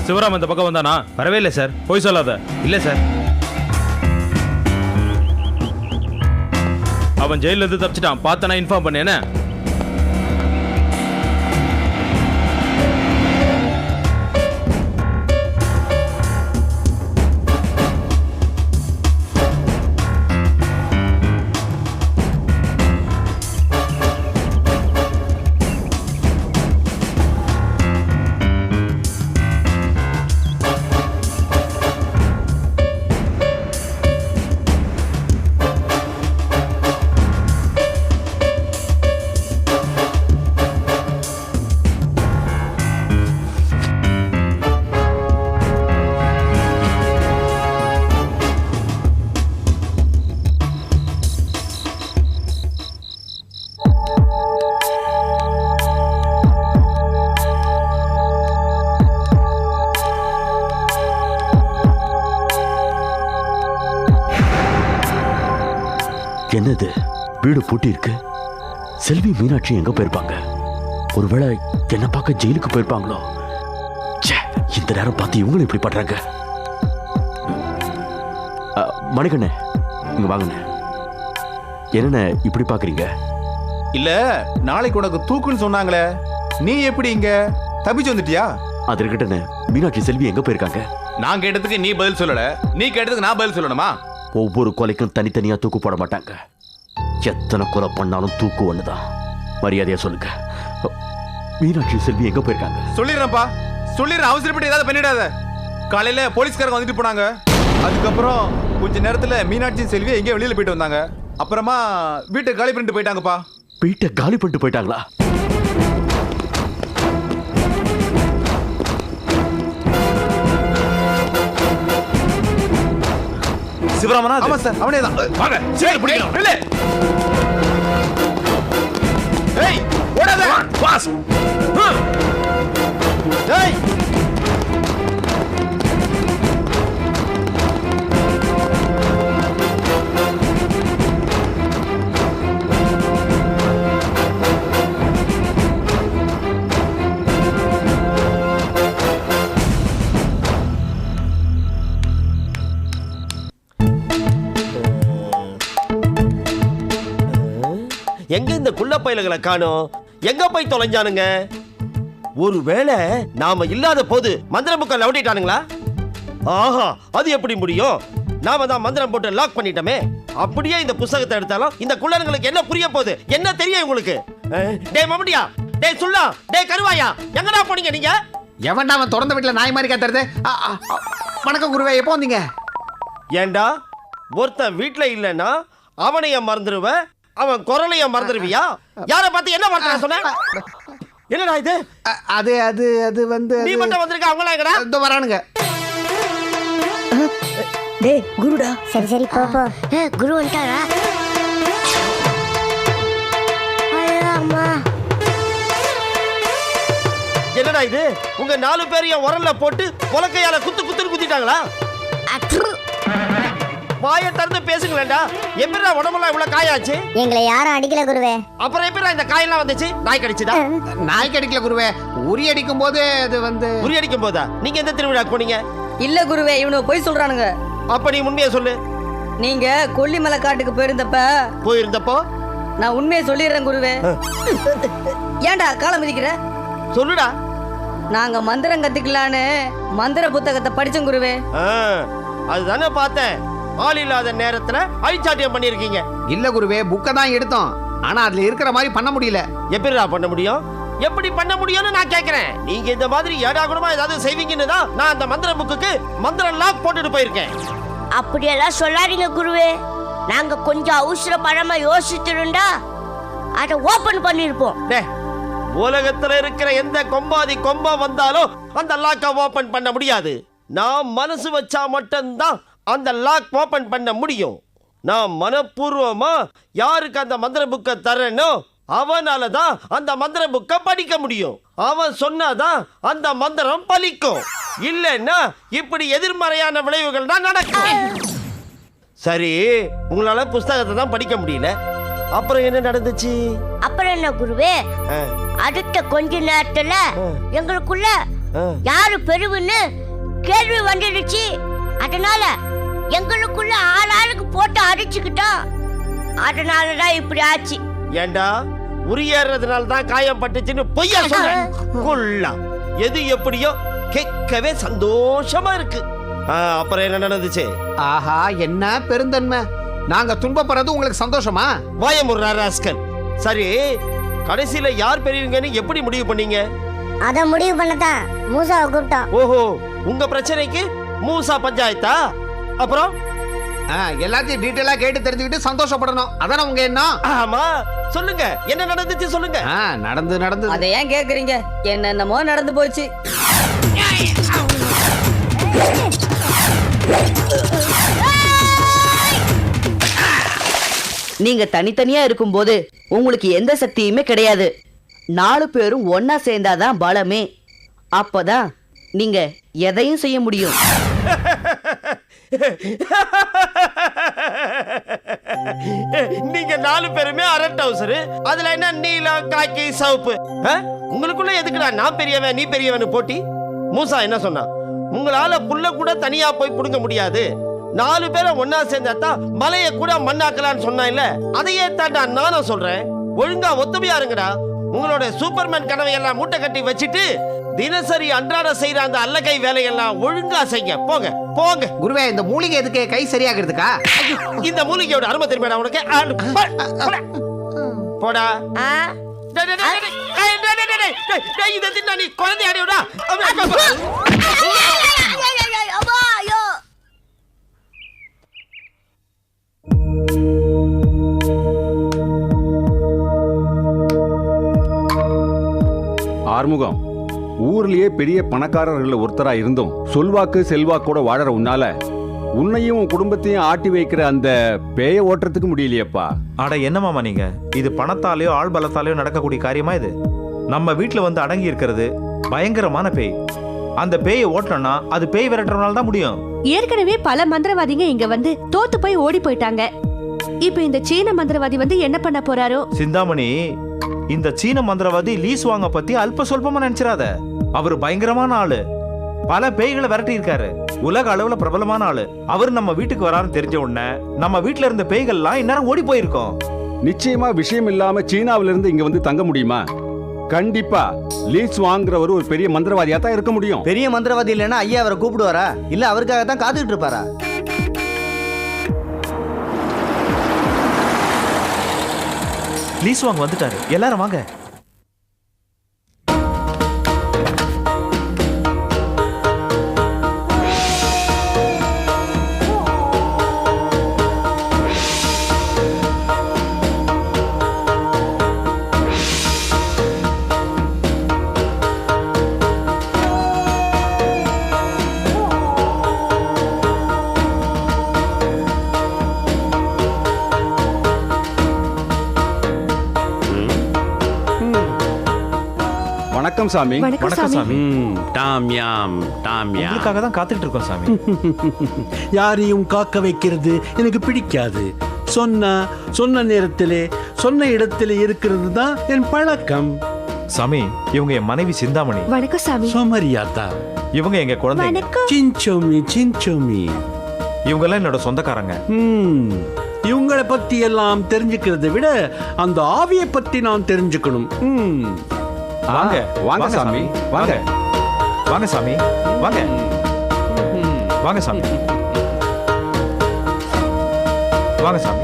சிவராம் இந்த பக்கம் வந்தானா? வரவே இல்லை சார். போய் சொல்லாத. இல்லை சார், அவன் ஜெயில இருந்து தப்பிச்சிட்டான். பார்த்தனா இன்ஃபார்ம் பண்ணேன்னு. என்னது வீடு பூட்டி இருக்கு? செல்வி மீனாட்சி எங்க போயிருப்பாங்க? ஒருவேளை என்ன பார்க்க ஜெயிலுக்கு போயிருப்பாங்களோ? இந்த நேரம் பார்த்து இவங்களும் இப்படி பண்றாங்க. மணிகண்ணே, இங்க வாங்கண்ணே. என்னண்ணே இப்படி பாக்குறீங்க? இல்ல, நாளைக்கு உனக்கு தூக்குன்னு சொன்னாங்களே, நீ எப்படி இங்க தப்பிச்சு வந்துட்டியா? அது இருக்கட்டே, மீனாட்சி செல்வி எங்க போயிருக்காங்க? நான் கேட்டதுக்கு நீ பதில் சொல்லல, நீ கேட்டதுக்கு நான் பதில் சொல்லணுமா? ஒவ்வொரு கொலைக்கும் தனித்தனியா தூக்கு போட மாட்டாங்க. எத்தனை கொலை பண்ணாலும் தூக்கு ஒண்ணுதான். மரியாதையா சொல்லுங்க, மீனாட்சி செல்வி எங்க போயிருக்காங்க? சொல்லிடுறேன்ப்பா, சொல்லிடுறேன். அவசரப்பட்டு ஏதாவது பண்ணிடாத. காலையில போலீஸ்காரங்க வந்துட்டு போனாங்க. அதுக்கப்புறம் கொஞ்ச நேரத்துல மீனாட்சி செல்வி எங்கேயோ வெளியில போயிட்டு வந்தாங்க. அப்புறமா வீட்டை காலி பண்ணிட்டு போயிட்டாங்கப்பா. வீட்டை காலி பண்ணிட்டு போயிட்டாங்களா? சிவராமனா? ஆமா சார், அவனே தான். வாங்க, சரி பிடிக்கலாம். இல்ல, ஏய் ஓடாத. பாஸ். ஏய், எங்க இந்த குள்ள பயல்களை காணோம்? எங்க போய் தொலைஞ்சானுங்க? ஒருவேளை நாம இல்லாத போது மந்திர புக்க லவுடிட்டானுங்களா? ஆஹா, அது எப்படி முடியும்? நாம தான் மந்திரம் போட்டு லாக் பண்ணிட்டோமே. அப்படியே இந்த புத்தகத்தை எடுத்தாலும் இந்த குள்ளர்களுக்கு என்ன புரிய போகுது? என்ன தெரியும் உங்களுக்கு? டேய் மம்டியா, டேய் சுல்லா, டேய் கருவாயா, எங்கடா போனீங்க நீங்க? எவன்டா அவன் திறந்த வீட்டுல நாய் மாதிரி கத்துறது? வணக்கம் குருவே, எப்போ வந்தீங்க? ஏண்டா, ஒருத்தன் வீட்டுல இல்லைன்னா அவனைய மறந்துடுவ, அவன் குரலைய மறந்துடுவியா? யார பார்த்து என்ன மறந்துட சொன்ன? என்னடா இது? அது அது அது வந்து நீ மட்டும் வந்திருக்க, அவங்களா எங்கடா? இதோ வரானுங்க. டேய் குருடா. சரி சரி போ போ. குரு வந்துட்டாரா? அம்மா, என்னடா இது? உங்க 4 பேரையும் உரல்ல போட்டு உலக்கையால குத்து குத்துன்னு குத்திட்டாங்களா? வாயை திறந்து பேசுங்களேன்டா. எப்படிடா உடம்பெல்லாம் இவ்வளவு காயாச்சு? எங்களை யாரும் அடிக்கல குருவே. அப்புறம் எப்படிடா இந்த காயெல்லாம் வந்துச்சு? நாய் கடிச்சுதா? நாய் கடிக்கல குருவே, உரி அடிக்கும் போது அது வந்து. உரி அடிக்கும் போதா? நீங்க எந்த திருவிழாக்கு போனீங்க? இல்ல குருவே, இவனுக்கு போய் சொல்றானுங்க. அப்ப நீ உண்மையை சொல்லு. நீங்க கொல்லிமலை காட்டுக்கு போயிருந்தப்போ நான் உண்மையை சொல்லிடுறேன் குருவே. ஏன்டா காலம் மிதிக்கிற? சொல்லுடா. நாங்க மந்திரம் கத்துக்கலான்னு மந்திர புத்தகத்தை படிச்சோம் குருவே. அதுதானே பார்த்தேன். ஆள் இல்லாத நேரத்துல ஐச்சாட்டியம் பண்ணிருக்கீங்க. இல்ல குருவே, புக்கை தான் எடுத்தோம். ஆனா அதுல இருக்கிற மாதிரி பண்ண முடியல. எப்படிடா பண்ண முடியும்? எப்படி பண்ண முடியும்னு நான் கேக்குறேன். நீங்க இந்த மாதிரி ஏடாகுடமா ஏதாவது செய்வீங்கன்னு தான் நான் அந்த மந்திர புக்குக்கு மந்திரம் லாக் போட்டுட்டு போயிருக்கேன். அப்படியெல்லாம் சொல்லாதீங்க குருவே. நாங்க கொஞ்சம் அவசரப்படாம யோசிச்சிருந்தா அதை ஓபன் பண்ணிருப்போம். உலகத்துல இருக்கிற எந்த கொம்பாதி கொம்பா வந்தாலும் அந்த லாக்கை ஓபன் பண்ண முடியாது. நான் மனசு வச்சா மட்டும்தான் அந்த லாக் ஓபன் பண்ண முடியும். நான் மனப்பூர்வமா யாருக்கு அந்த மந்திர புக்கை தரேனோ அவனால தான் அந்த மந்திர புக்கை படிக்க முடியும். அவன் சொன்னாதான் அந்த மந்திரம் பலிக்கும். இல்லைன்னா இப்படி எதிர்மறையான விளைவுகள் தான் நடக்கும். சரி, உங்களால புஸ்தகத்தை தான் படிக்க முடியல, அப்புறம் என்ன நடந்துச்சு? அப்புறம் என்ன குருவே, அடுத்த கொஞ்ச நேரத்துல எங்களுக்குள்ள யாரு பெருவுன்னு கேள்வி வந்துடுச்சு. அதனால எங்களுக்குள்ள ஆளாளுக்கு போட்டு அடிச்சுக்கிட்டோம். அதனாலதான் இப்படி ஆச்சு. ஏண்டா உரியறதுனால தான் காயம் பட்டுச்சுன்னு பொய்யா சொல்றேன். கொள்ளா எது எப்படியோ கேட்கவே சந்தோஷமா இருக்கு. அப்புறம் என்ன நடந்துச்சு? ஆஹா, என்ன பெருந்தன்மை. நாங்க துன்பப்படுறது உங்களுக்கு சந்தோஷமா? வாயமுறா ராஸ்கல். சரி, கடைசியில யார் பெரியவங்கன்னு எப்படி முடிவு பண்ணீங்க? அத முடிவு பண்ணதான் மூசாவை கூப்பிட்டோம். ஓஹோ, உங்க பிரச்சனைக்கு மூசா பஞ்சாயத்தா? அப்புறம் எல்லாத்தையும் டீட்டெயிலா கேட்டு தெரிஞ்சுக்கிட்டு சந்தோஷப்படணும். அதான உங்க எண்ணம்? ஆமா, சொல்லுங்க என்ன நடந்துச்சு சொல்லுங்க. நடந்து அதை ஏன் கேக்குறீங்க? என்னென்னமோ நடந்து போச்சு. நீங்க தனித்தனியா இருக்கும்போது உங்களுக்கு எந்த சக்தியுமே கிடையாது. 4 பேரும் ஒன்னா சேர்ந்தாதான் பலமே. அப்பதான் நீங்க எதையும் செய்ய முடியும். நீங்க 4 பேருமே அரட் ஹவுசரு. அதுல என்ன நீலம் காக்கி சவுப்பு? உங்களுக்குள்ள எதுக்குடா நான் பெரியவன் நீ பெரியவன் போட்டி? மூசா என்ன சொன்னா? உங்களால புல்ல கூட தனியா போய் புடுங்க முடியாது, 4 பேரை ஒன்னா சேர்ந்தாதான் மலையை கூட மண்ணாக்கலான்னு சொன்னா இல்ல, அதையே தாண்டா நானும் சொல்றேன். ஒழுங்கா ஒத்துமையா இருங்கடா. உங்களோட சூப்பர்மேன் கனவை எல்லாம் மூட்டை கட்டி வச்சுட்டு தினசரி அன்றாட செய்யற அந்த அல்லகை வேலையெல்லாம் ஒழுங்கா செய்ய போங்க போங்க. குருவே, இந்த மூலிகை எதுக்கு? கை சரியாகிறதுக்கா? இந்த மூலிகையோட அருமை தெரியுமா உனக்கு? போடா. இதை தின்னா நீ குழந்தை அடையுடா. ஆறுமுகம், ஊர்லயே பெரிய பணக்காரர்கள் ஒருத்தரா இருந்தும் சொல்வாக்கு செல்வாக்கோட வாழற உன்னால உன்னையும் உன் குடும்பத்தையும் ஆட்டி வைக்கிற அந்த பேய ஓட்டுறதுக்கு முடியலையப்பா. அட என்ன மாமா நீங்க, இது பணத்தாலேயோ ஆள் பலத்தாலேயோ நடக்கக்கூடிய காரியமா? இது நம்ம வீட்டுல வந்து அடங்கி இருக்கிறது பயங்கரமான பேய். அந்த பேயை ஓட்டணும்னா அது பேய் விரட்டுறதுனால தான் முடியும். ஏற்கனவே பல மந்திரவாதிங்க இங்க வந்து தோத்து போய் ஓடி போயிட்டாங்க. இப்ப இந்த சீன மந்திரவாதி வந்து என்ன பண்ண போறாரோ? சிந்தாமணி, இந்த சீன மந்திரவாதி லீஸ் வாங்க பத்தி அல்ப சொல்பமா நினைச்சிடாத. அவரு பயங்கரமான ஆளு, பல பேய்களை விரட்டி இருக்காரு, உலக அளவுல பிரபலமான ஆளு. அவர் நம்ம வீட்டுக்கு வரான்னு தெரிஞ்ச உடனே நம்ம வீட்டுல இருந்த பேய்கள்லாம் இந்நேரம் ஓடி போயிருக்கோம். நிச்சயமா விஷயம் இல்லாம சீனாவில இருந்து இங்க வந்து தங்க முடியுமா? கண்டிப்பா லீஸ் வாங்குறவர் ஒரு பெரிய மந்திரவாதியா தான் இருக்க முடியும். பெரிய மந்திரவாதி இல்லைன்னா ஐயா அவரை கூப்பிடுவாரா? இல்ல அவருக்காக தான் காத்துக்கிட்டு இருப்பாரா? லீஸ் வாங்க வந்துட்டாரு, எல்லாரும் வாங்க. வணக்கம் சாமி. வணக்கம் சாமி. டாம்யாம் டாம்யாம். உங்களுக்காக தான் காத்துக்கிட்டு இருக்கோம் சாமி. யாரையும் காக்க வைக்கிறது எனக்கு பிடிக்காது. சொன்ன நேரத்திலே சொன்ன இடத்திலே இருக்கிறது தான் என் பழக்கம். சாமி, இவங்க என் மனைவி சிந்தாமணி. வணக்கம் சாமி. சோமரியாத்தா. இவங்க எங்க குழந்தைங்க. சின்சோமி. இவங்க எல்லாம் என்னோட சொந்தக்காரங்க. இவங்களை பத்தி எல்லாம் தெரிஞ்சுக்கிறதை விட அந்த ஆவியை பத்தி நான் தெரிஞ்சுக்கணும். வாங்க வாங்க சாமி, வாங்க வாங்க சாமி, வாங்க வாங்க சாமி, வாங்க சாமி.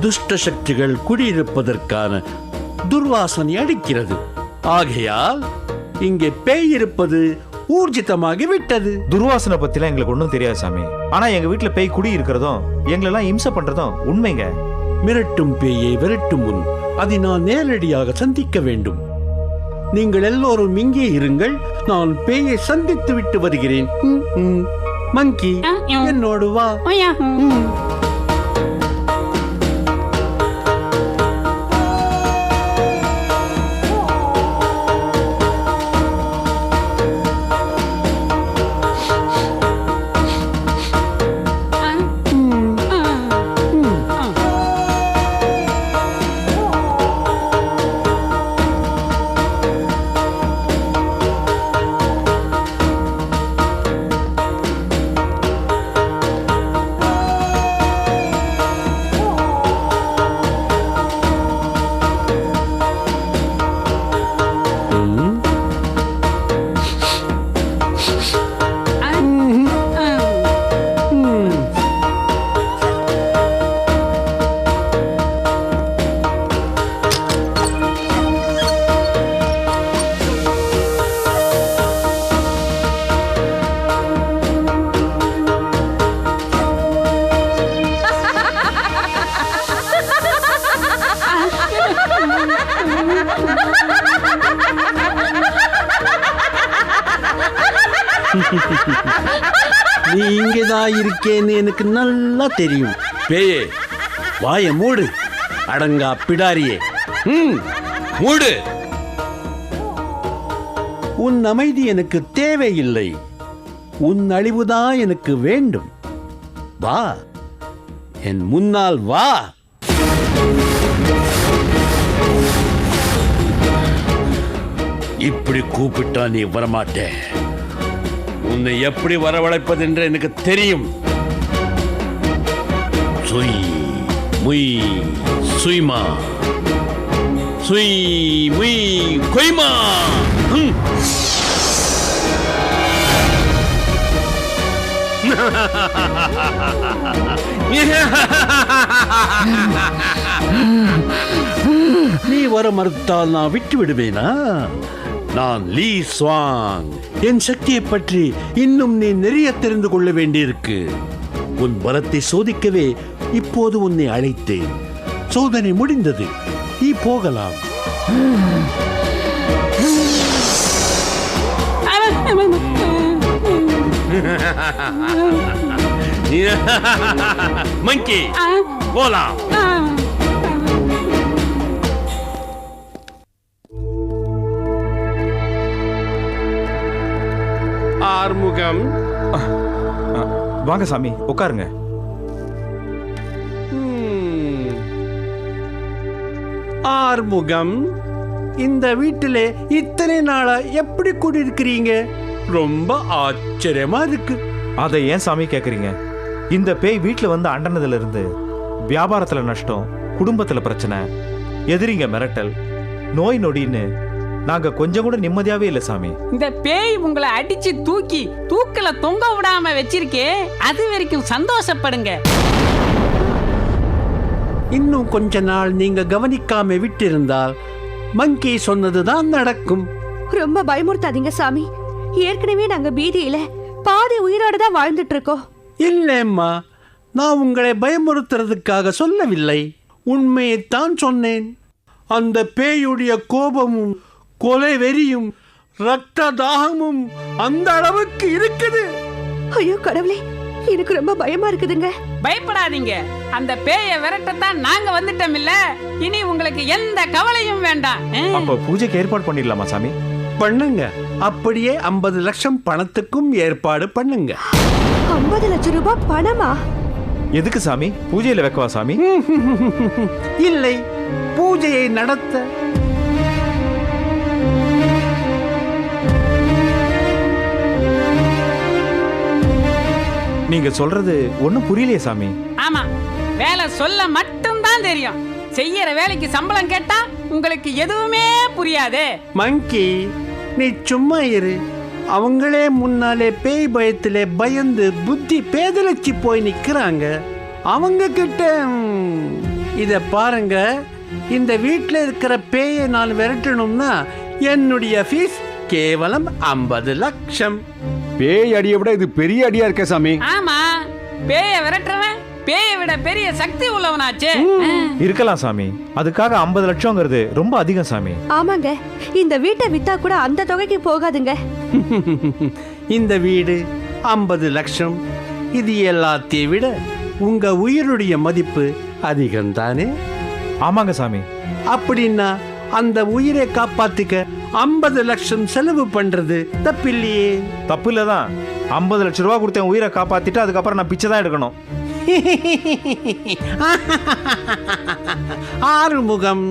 துஷ்ட சக்திகள் குடியிருப்பதற்கான துர்வாசனை அடிக்கிறது. ஆகையால் இங்கே பேய் இருப்பது ஊர்ஜிதமாகி விட்டது. துர்வாசனை பத்திலாம் எங்களுக்கு ஒன்றும் தெரியாது சாமி. ஆனா எங்க வீட்டுல பேய் குடி இருக்கிறதும் எங்களெல்லாம் இம்சை பண்றதும் உண்மைங்க. மிரட்டும் பேயை விரட்டும் முன் அதை நான் நேரடியாக சந்திக்க வேண்டும். நீங்கள் எல்லோரும் இங்கே இருங்கள், நான் பேயை சந்தித்து விட்டு வருகிறேன். மங்கி, என்னோடு வா. நீ இங்கேதான் இருக்கேன்னு எனக்கு நல்லா தெரியும். பேயே, வாய மூடு. அடங்கா பிடாரியே, மூடு. உன் அமைதி எனக்கு தேவையில்லை. உன் அழிவுதான் எனக்கு வேண்டும். வா, என் முன்னால் வா. இப்படி கூப்பிட்டா நீ வரமாட்டே. உன்னை எப்படி வரவழைப்பது என்று எனக்கு தெரியும். சுய் முய் சுய்மா, சுய் முய் கொய்மா. நீ வர மறுத்தால் நான் விட்டு விடுவேனா? நான் லீ ஸ்வாங். என் சக்தியை பற்றி இன்னும் நீ நிறைய தெரிந்து கொள்ள வேண்டியிருக்கு. உன் பலத்தை சோதிக்கவே இப்போது உன்னை அழைத்தேன். சோதனை முடிந்தது, நீ போகலாம். மங்கி, போலாம். ஆறுமுகம், வாங்க சாமி, உட்காருங்க. ஆறுமுகம், இந்த வீட்டிலே இத்தனை நாளா எப்படி குடியிருக்கிறீங்க? ரொம்ப ஆச்சரியமா இருக்கு. அதை ஏன் சாமி கேக்குறீங்க? இந்த பேய் வீட்டுல வந்து அண்டனதுல இருந்து வியாபாரத்துல நஷ்டம், குடும்பத்துல பிரச்சனை, எதிரிங்க மிரட்டல், நோய் நொடின்னு நாங்க கொஞ்சம் கூட நிம்மதியாவே இல்ல சாமி. இந்த பேய் உங்களை அடிச்சு தூக்கி தூக்கல தொங்க விடாம வச்சிருக்கே, அது வரைக்கும் சந்தோஷப்படுங்க. இன்னும் கொஞ்ச நாள் நீங்க கவனிக்காம விட்டிருந்தால் மங்கி சொன்னதுதான் நடக்கும். ரொம்ப பயமுறுத்தாதீங்க சாமி. ஏற்கனவே நாங்க பீதியில பாதி உயிரோட தான் வாழ்ந்துட்டு இருக்கோம். இல்லம்மா, நான் உங்களை பயமுறுத்துறதுக்காக சொல்லவில்லை. உண்மையைத்தான் சொன்னேன். அந்த பேயுடைய கோபமும் கொலை வெறியும் ரத்த தாகமும் அந்த அளவுக்கு இருக்குது. ஐயோ கடவுளே, எனக்கு ரொம்ப பயமா இருக்குதுங்க. பயப்படாதீங்க, அந்த பேயை விரட்டத்தான் நாங்க வந்துட்டோம் இல்ல. இனி உங்களுக்கு எந்த கவலையும் வேண்டாம். அப்ப பூஜைக்கு ஏற்பாடு பண்ணிடலாமா சாமி? பண்ணுங்க. அப்படியே 50 லட்சம் பணத்துக்கும் ஏற்பாடு பண்ணுங்க. 50 லட்சம் ரூபாய் பணமா? எதுக்கு சாமி? பூஜையில வைக்கவா சாமி? இல்லை, பூஜையை நடத்த. நீங்க சொல்றது ஒண்ணும் புரியலையே சாமி. ஆமா, வேலை சொல்ல மட்டும் தான் தெரியும். செய்யற வேலைக்கு சம்பளம் கேட்டா உங்களுக்கு எதுவுமே புரியாது. மங்கி, நீ சும்மா இரு. அவங்களே முன்னாலே பேய் பயத்திலே பயந்து புத்தி பேதலிச்சு போய் நிக்கிறாங்க. அவங்க கிட்ட இத பாருங்க, இந்த வீட்டில் இருக்கிற பேயை நான் விரட்டணும்னா என்னுடைய ஃபீஸ் கேவலம் 50 லட்சம். பேய் அடியை விட இது பெரிய அடியா இருக்கே சாமி. ஆமா, பேயை விரட்டுறவன் பேயை விட பெரிய சக்தி உள்ளவனாச்சு. இருக்கலாம் சாமி, அதுக்காக 50 லட்சம்ங்கிறது ரொம்ப அதிகம் சாமி. ஆமாங்க, இந்த வீட்டை வித்தா கூட அந்த தொகைக்கு போகாதுங்க. இந்த வீடு 50 லட்சம், இது எல்லாத்தையும் விட உங்க உயிருடைய மதிப்பு அதிகம் தானே? ஆமாங்க சாமி. அப்படின்னா அந்த உயிரை காப்பாத்திக்க 50 லட்சம் செலவு பண்றது தப்பில்லையே. தப்பு இல்லதான். 50 லட்சம் ரூபாய் கொடுத்தேன் உயிரை காப்பாத்திட்டு அதுக்கப்புறம் நான் பிச்சை தான் எடுக்கணும். ஆறுமுகம்,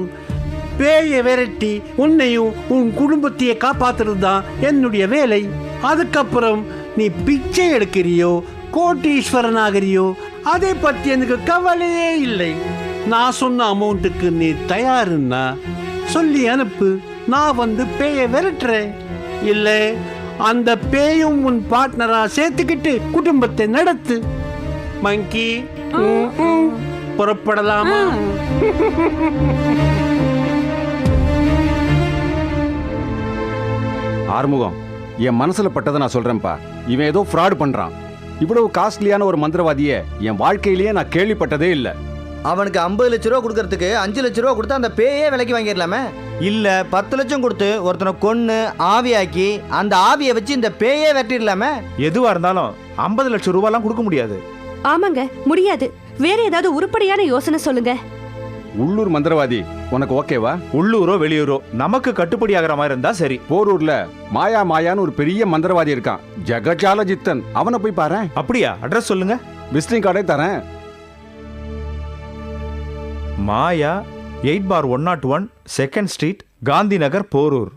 பேயை விரட்டி உன்னையும் உன் குடும்பத்தையே காப்பாத்துறது தான் என்னுடைய வேலை. அதுக்கப்புறம் நீ பிச்சை எடுக்கிறியோ கோட்டீஸ்வரன் ஆகிறியோ அதை பத்தி எனக்கு கவலையே இல்லை. நான் சொன்ன அமௌண்ட்டுக்கு நீ தயாருன்னா சொல்லி அனுப்பு. நான் வந்து பேயை விரட்டுறேன். இல்ல அந்த பேயும் உன் பார்ட்னரா சேர்த்துக்கிட்டு குடும்பத்தை நடத்து. மங்கி, புறப்படலாமா? ஆறுமுகம், என் மனசுல பட்டதை நான் சொல்றேன்ப்பா. இவன் ஏதோ ஃப்ராட் பண்றான். இவ்வளவு காஸ்ட்லியான ஒரு மந்திரவாதியை என் வாழ்க்கையிலேயே நான் கேள்விப்பட்டதே இல்லை. அவனுக்கு 50 லட்ச ரூபா கொடுக்கறதுக்கு 5 லட்ச ரூபா கொடுத்து அந்த பேயே விலைக்கு வாங்கிடலாமே. இல்ல 10 லட்சம் கொடுத்து ஒருத்தனை கொன்னு ஆவியாக்கி அந்த ஆவியை வச்சு இந்த பேயே வெட்டிடலாமே. எதுவா இருந்தாலும் 50 லட்சம் ரூபாய்லாம் கொடுக்க முடியாது. ஆமாங்க, முடியாது. வேற ஏதாவது உருப்படியான யோசனை சொல்லுங்க. உள்ளூர் மந்திரவாதி உனக்கு ஓகேவா? உள்ளூரோ வெளியூரோ நமக்கு கட்டுப்படி ஆகிற மாதிரி இருந்தா சரி. போரூர்ல மாயான்னு ஒரு பெரிய மந்திரவாதி இருக்கான், ஜெகஜால ஜித்தன். அவனை போய் பாரு. அப்படியா? அட்ரஸ் சொல்லுங்க. விசிட்டிங் கார்டே தரேன். மாயா 8/101 2nd ஸ்ட்ரீட், காந்தி நகர், போரூர்.